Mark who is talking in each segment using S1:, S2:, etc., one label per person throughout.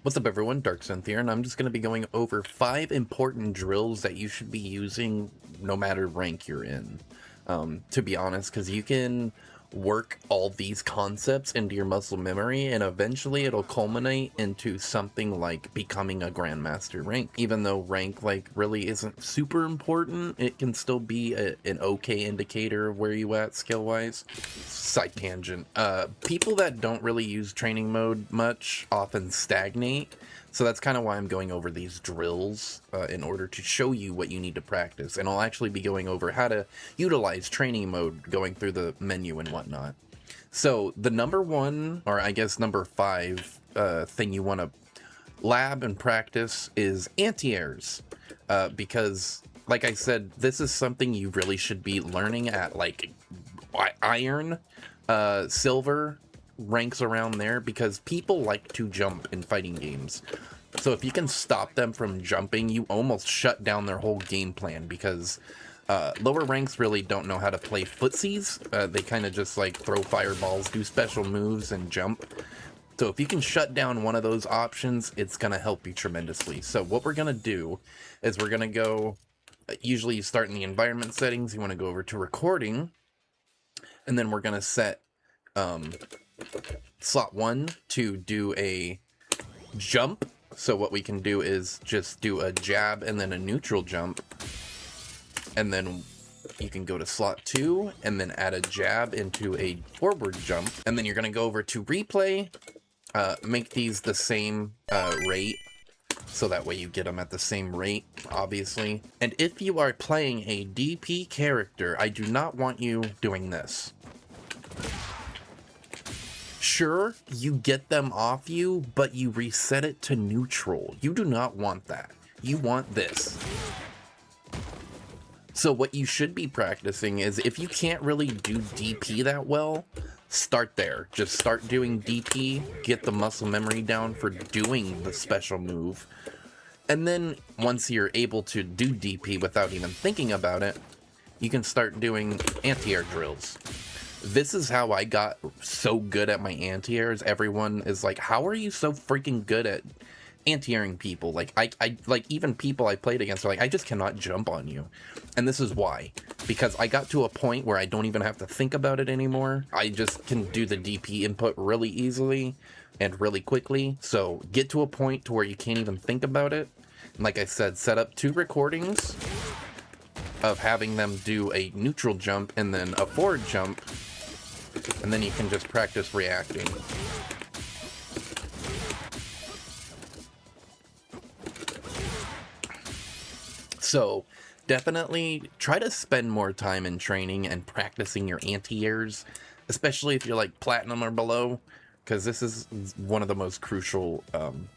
S1: What's up everyone, Dark Synth here, and I'm just going to be going over 5 important drills that you should be using no matter rank you're in. To be honest, because you can work all these concepts into your muscle memory and eventually it'll culminate into something like becoming a Grandmaster rank. Even though rank really isn't super important, it can still be an okay indicator of where you at skill-wise. Side tangent. People that don't really use training mode much often stagnate. So that's kind of why I'm going over these drills in order to show you what you need to practice. And I'll actually be going over how to utilize training mode going through the menu and whatnot. So the number one, or I guess number 5 thing you want to lab and practice is anti-airs. Because, like I said, this is something you really should be learning at like iron, silver, ranks around there, because people like to jump in fighting games. So if you can stop them from jumping, you almost shut down their whole game plan, because lower ranks really don't know how to play footsies. They kind of just like throw fireballs, do special moves, and jump. So if you can shut down one of those options, it's going to help you tremendously. So what we're going to do is we're going to go, usually you start in the environment settings, you want to go over to recording, and then we're going to set slot 1 to do a jump. So what we can do is just do a jab and then a neutral jump, and then you can go to slot 2 and then add a jab into a forward jump, and then you're going to go over to replay, make these the same rate, so that way you get them at the same rate, obviously. And if you are playing a DP character, I do not want you doing this. Sure, you get them off you, but you reset it to neutral. You do not want that. You want this. So what you should be practicing is, if you can't really do DP that well, start there. Just start doing DP, get the muscle memory down for doing the special move. And then once you're able to do DP without even thinking about it, you can start doing anti-air drills. This is how I got so good at my anti-airs. Everyone is like, how are you so freaking good at anti-airing people? Like, I like, even people I played against are like, I just cannot jump on you. And this is why. Because I got to a point where I don't even have to think about it anymore. I just can do the DP input really easily and really quickly. So get to a point to where you can't even think about it. And like I said, set up 2 recordings of having them do a neutral jump and then a forward jump, and then you can just practice reacting. So definitely try to spend more time in training and practicing your anti-airs, especially if you're like platinum or below, because this is one of the most crucial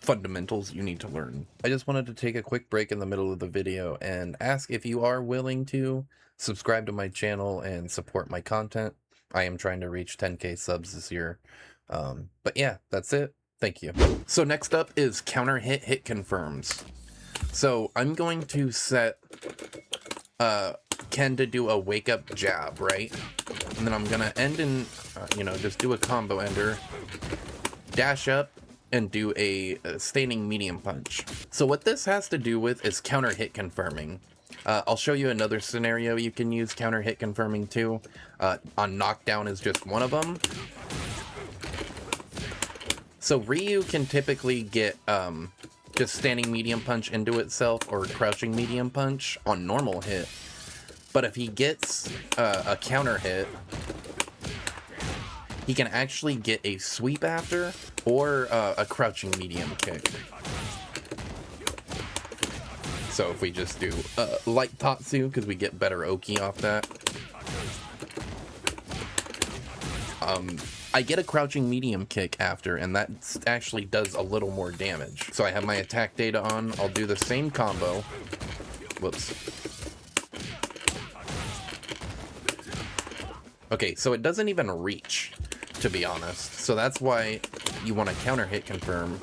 S1: fundamentals you need to learn. I just wanted to take a quick break in the middle of the video and ask if you are willing to subscribe to my channel and support my content. I am trying to reach 10k subs this year. But yeah, that's it. Thank you. So next up is counter hit confirms. So I'm going to set Ken to do a wake up jab, right? And then I'm gonna end in, just do a combo ender, dash up, and do a standing medium punch. So what this has to do with is counter hit confirming. I'll show you another scenario you can use counter hit confirming too. On knockdown is just one of them. So Ryu can typically get just standing medium punch into itself or crouching medium punch on normal hit. But if he gets a counter hit, he can actually get a sweep after, or a crouching medium kick. So if we just do light Tatsu, because we get better Oki off that. I get a crouching medium kick after, and that actually does a little more damage. So I have my attack data on. I'll do the same combo. Whoops. Okay, so it doesn't even reach, to be honest. So that's why you want to counter hit confirm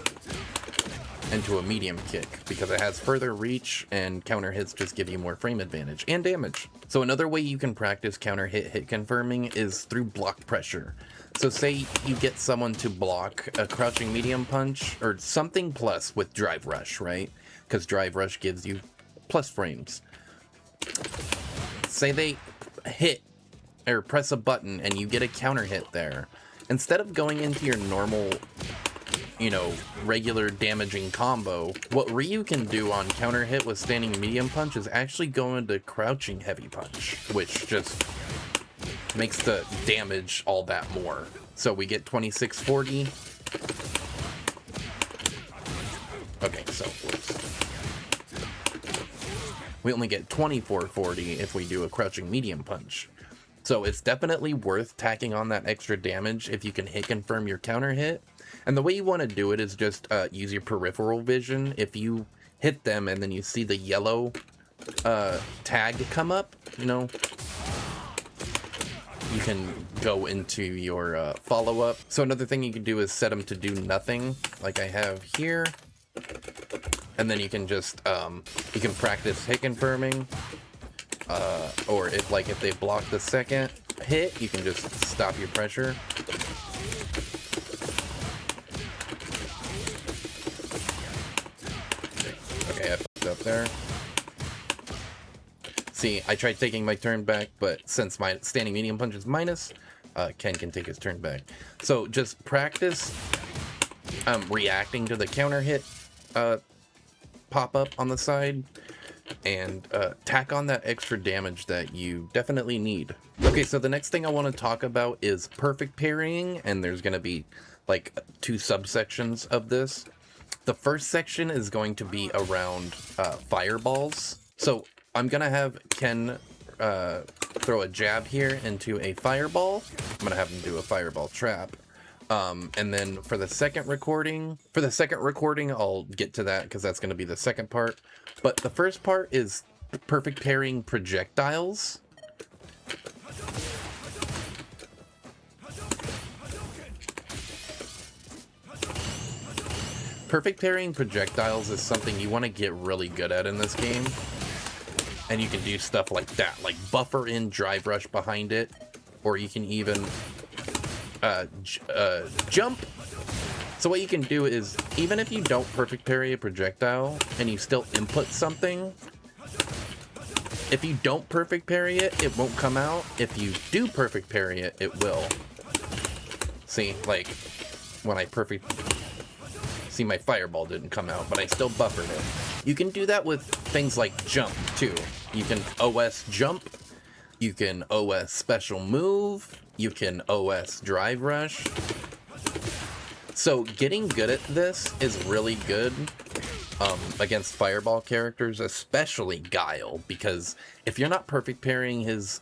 S1: into a medium kick, because it has further reach and counter hits just give you more frame advantage and damage. So another way you can practice counter hit confirming is through block pressure. So say you get someone to block a crouching medium punch or something plus with drive rush, right? Because drive rush gives you plus frames. Say they hit or press a button and you get a counter hit there. Instead of going into your normal, you know, regular damaging combo, what Ryu can do on counter hit with standing medium punch is actually go into crouching heavy punch, which just makes the damage all that more. So we get 2640. Okay, so we only get 2440 if we do a crouching medium punch. So it's definitely worth tacking on that extra damage if you can hit confirm your counter hit. And the way you want to do it is just use your peripheral vision. If you hit them and then you see the yellow tag come up, you know, you can go into your follow-up. So another thing you can do is set them to do nothing, like I have here. And then you can just, you can practice hit confirming. Or if they block the second hit, you can just stop your pressure. Okay, I fucked up there. See, I tried taking my turn back, but since my standing medium punch is minus, Ken can take his turn back. So just practice reacting to the counter hit pop up on the side, and tack on that extra damage that you definitely need. Okay, so the next thing I want to talk about is perfect parrying, and there's going to be like 2 subsections of this. The first section is going to be around fireballs. So I'm going to have Ken throw a jab here into a fireball. I'm going to have him do a fireball trap. And then for the second recording, I'll get to that because that's going to be the second part. But the first part is perfect parrying projectiles. Perfect parrying projectiles is something you want to get really good at in this game. And you can do stuff like that, like buffer in drive rush behind it, or you can even jump. So what you can do is, even if you don't perfect parry a projectile and you still input something, if you don't perfect parry it, it won't come out. If you do perfect parry it, it will. See, like when I see, my fireball didn't come out, but I still buffered it. You can do that with things like jump too. You can OS jump, you can OS special move, you can OS drive rush. So getting good at this is really good against fireball characters, especially Guile, because if you're not perfect parrying his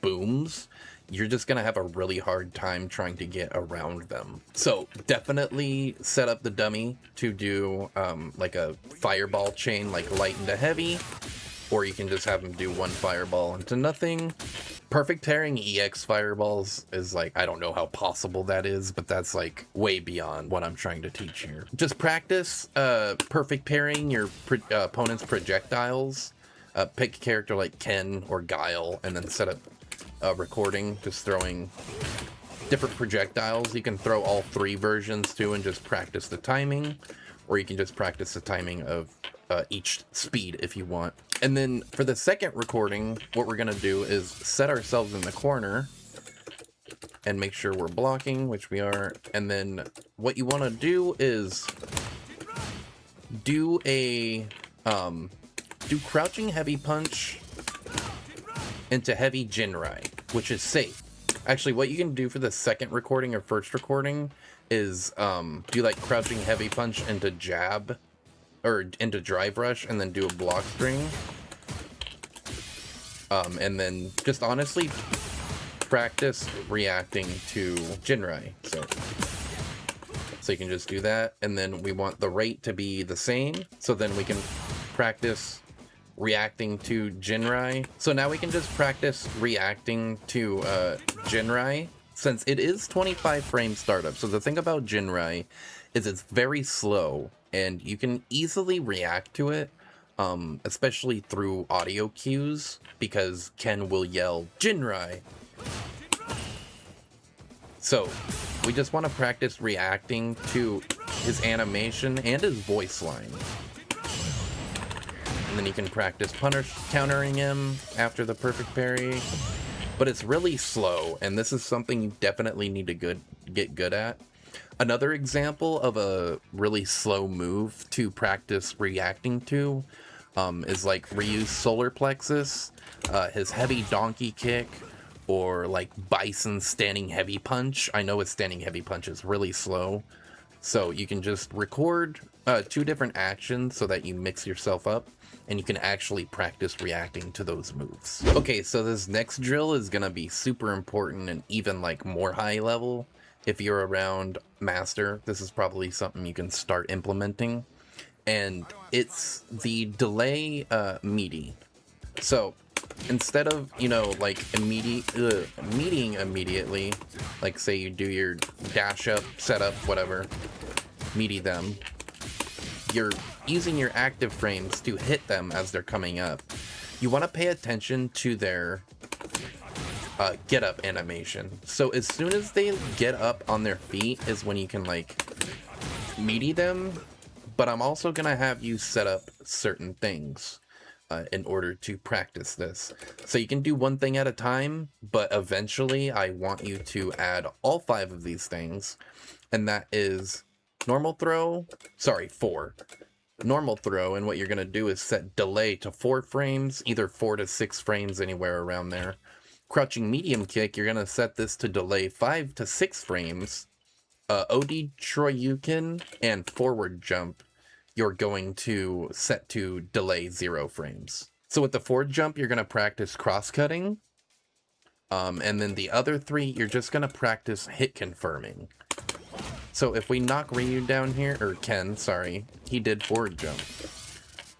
S1: booms, you're just gonna have a really hard time trying to get around them. So definitely set up the dummy to do like a fireball chain, like light into heavy, or you can just have him do one fireball into nothing. Perfect parrying EX fireballs is like, I don't know how possible that is, but that's like way beyond what I'm trying to teach here. Just practice perfect parrying your opponent's projectiles. Pick a character like Ken or Guile, and then set up a recording, just throwing different projectiles. You can throw all 3 versions too and just practice the timing, or you can just practice the timing of each speed if you want. And then for the second recording, what we're gonna do is set ourselves in the corner and make sure we're blocking, which we are. And then what you want to do is do a do crouching heavy punch into heavy Jinrai, which is safe. Actually, what you can do for the second recording or first recording is do like crouching heavy punch into jab or into drive rush, and then do a block string. And then just honestly practice reacting to Jinrai. So you can just do that, and then we want the rate to be the same, so then we can practice reacting to Jinrai. So now we can just practice reacting to Jinrai, since it is 25 frame startup. So the thing about Jinrai is it's very slow, and you can easily react to it, especially through audio cues, because Ken will yell, Jinrai! So we just want to practice reacting to his animation and his voice line. And then you can practice countering him after the perfect parry. But it's really slow, and this is something you definitely need to get good at. Another example of a really slow move to practice reacting to is like Ryu's solar plexus, his heavy donkey kick, or like Bison's standing heavy punch. I know his standing heavy punch is really slow, so you can just record 2 different actions so that you mix yourself up, and you can actually practice reacting to those moves. Okay, so this next drill is gonna be super important and even like more high level. If you're around Master, this is probably something you can start implementing. And it's the delay meaty. So instead of, you know, like meeting immediately, like say you do your dash up, setup, whatever, meaty them, you're using your active frames to hit them as they're coming up. You want to pay attention to their get up animation. So as soon as they get up on their feet is when you can like meaty them, but I'm also gonna have you set up certain things in order to practice this. So you can do one thing at a time, but eventually I want you to add all 5 of these things, and that is normal throw, sorry, 4. Normal throw, and what you're going to do is set delay to 4 frames, either 4 to 6 frames, anywhere around there. Crouching medium kick, you're going to set this to delay 5 to 6 frames. OD Shoryuken and forward jump, you're going to set to delay 0 frames. So with the forward jump, you're going to practice cross-cutting. And then the other 3, you're just going to practice hit confirming. So if we knock Ryu down here, or Ken, sorry, he did forward jump.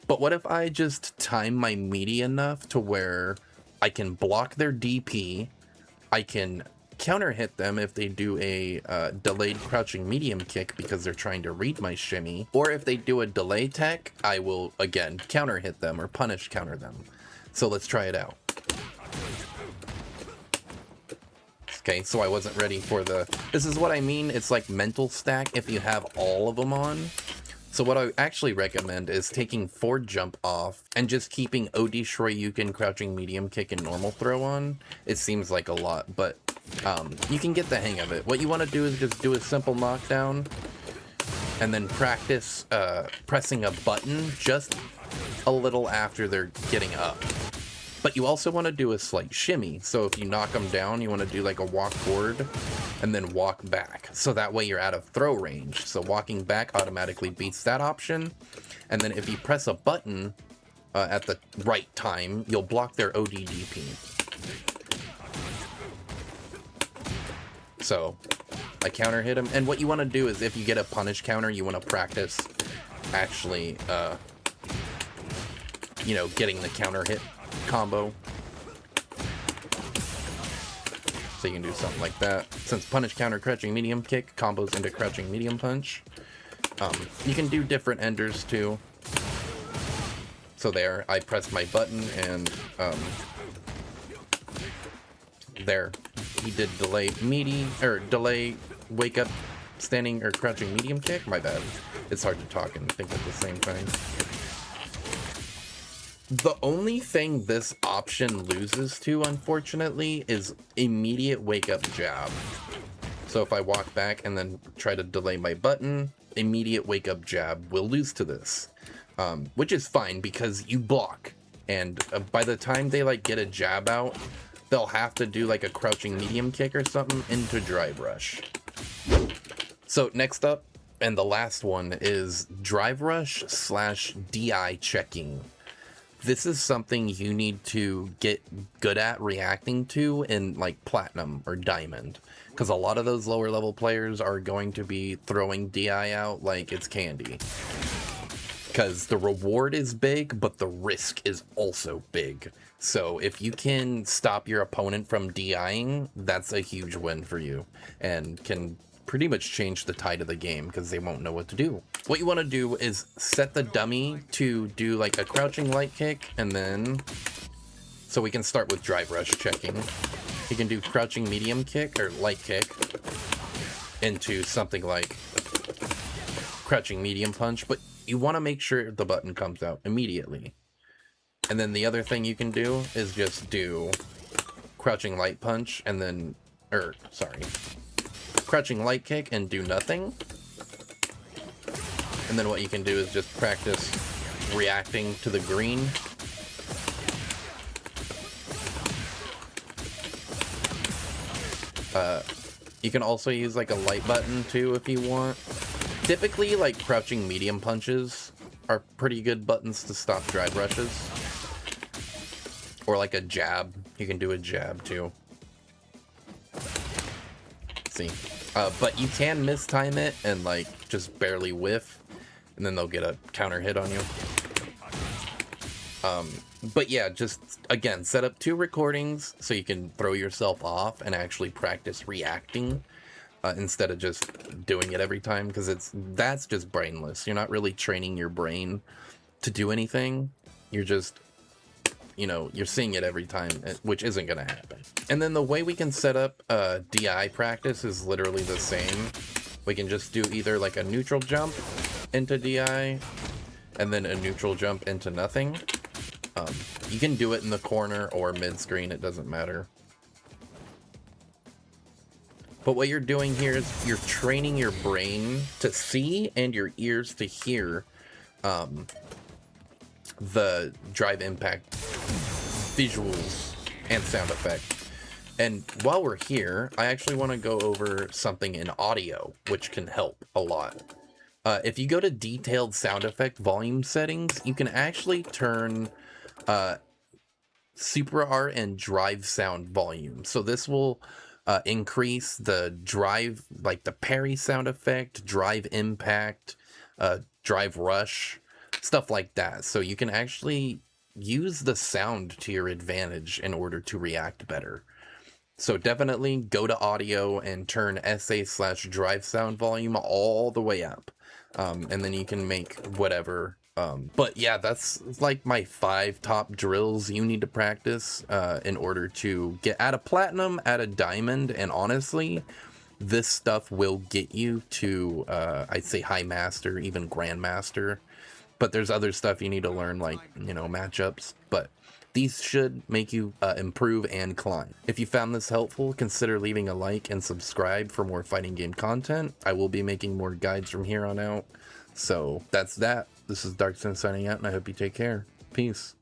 S1: But what if I just time my meaty enough to where I can block their DP, I can counter hit them if they do a delayed crouching medium kick because they're trying to read my shimmy, or if they do a delay tech, I will, again, counter hit them or punish counter them. So let's try it out. Okay, so I wasn't ready for the... This is what I mean, it's like mental stack if you have all of them on. So what I actually recommend is taking forward jump off and just keeping OD Shoryuken, crouching medium kick, and normal throw on. It seems like a lot, but you can get the hang of it. What you want to do is just do a simple knockdown and then practice pressing a button just a little after they're getting up. But you also want to do a slight shimmy. So if you knock them down, you want to do like a walk forward and then walk back. So that way you're out of throw range. So walking back automatically beats that option. And then if you press a button at the right time, you'll block their ODDP. So I counter hit him. And what you want to do is if you get a punish counter, you want to practice actually, you know, getting the counter hit combo. So you can do something like that. Since punish counter crouching medium kick combos into crouching medium punch. You can do different enders too. So there, I pressed my button and there, he did delay meaty, or delay wake up standing or crouching medium kick. My bad. It's hard to talk and think at the same time. The only thing this option loses to, unfortunately, is immediate wake-up jab. So if I walk back and then try to delay my button, immediate wake-up jab will lose to this. Which is fine, because you block. And by the time they, like, get a jab out, they'll have to do, like, a crouching medium kick or something into drive rush. So next up, and the last one, is drive rush / DI checking. This is something you need to get good at reacting to in like platinum or diamond, because a lot of those lower level players are going to be throwing DI out like it's candy, because the reward is big but the risk is also big. So if you can stop your opponent from DIing, that's a huge win for you and can pretty much change the tide of the game, because they won't know what to do. What you want to do is set the dummy to do like a crouching light kick, and then so we can start with drive rush checking. You can do crouching medium kick or light kick into something like crouching medium punch, but you want to make sure the button comes out immediately. And then the other thing you can do is just do crouching light punch and then, crouching light kick and do nothing. And then what you can do is just practice reacting to the green. You can also use like a light button too if you want. Typically, like crouching medium punches are pretty good buttons to stop drive rushes. Or like a jab. You can do a jab too. See. But you can mistime it and like just barely whiff. And then they'll get a counter hit on you. But yeah, just again, set up 2 recordings so you can throw yourself off and actually practice reacting instead of just doing it every time, because that's just brainless. You're not really training your brain to do anything. You're just, you know, you're seeing it every time, which isn't going to happen. And then the way we can set up DI practice is literally the same. We can just do either like a neutral jump into DI and then a neutral jump into nothing. You can do it in the corner or mid-screen, it doesn't matter. But what you're doing here is you're training your brain to see and your ears to hear the drive impact visuals and sound effect. And while we're here, I actually want to go over something in audio, which can help a lot. If you go to detailed sound effect volume settings, you can actually turn Super Art and drive sound volume. So this will increase the drive, like the parry sound effect, drive impact, drive rush, stuff like that. So you can actually use the sound to your advantage in order to react better. So definitely go to audio and turn SA/drive sound volume all the way up. And then you can make whatever. But yeah, that's like my 5 top drills you need to practice in order to get out of platinum, out of diamond. And honestly, this stuff will get you to, I'd say high master, even grandmaster. But there's other stuff you need to learn, like, you know, matchups. But these should make you improve and climb. If you found this helpful, consider leaving a like and subscribe for more fighting game content. I will be making more guides from here on out. So that's that. This is Darkson signing out, and I hope you take care. Peace.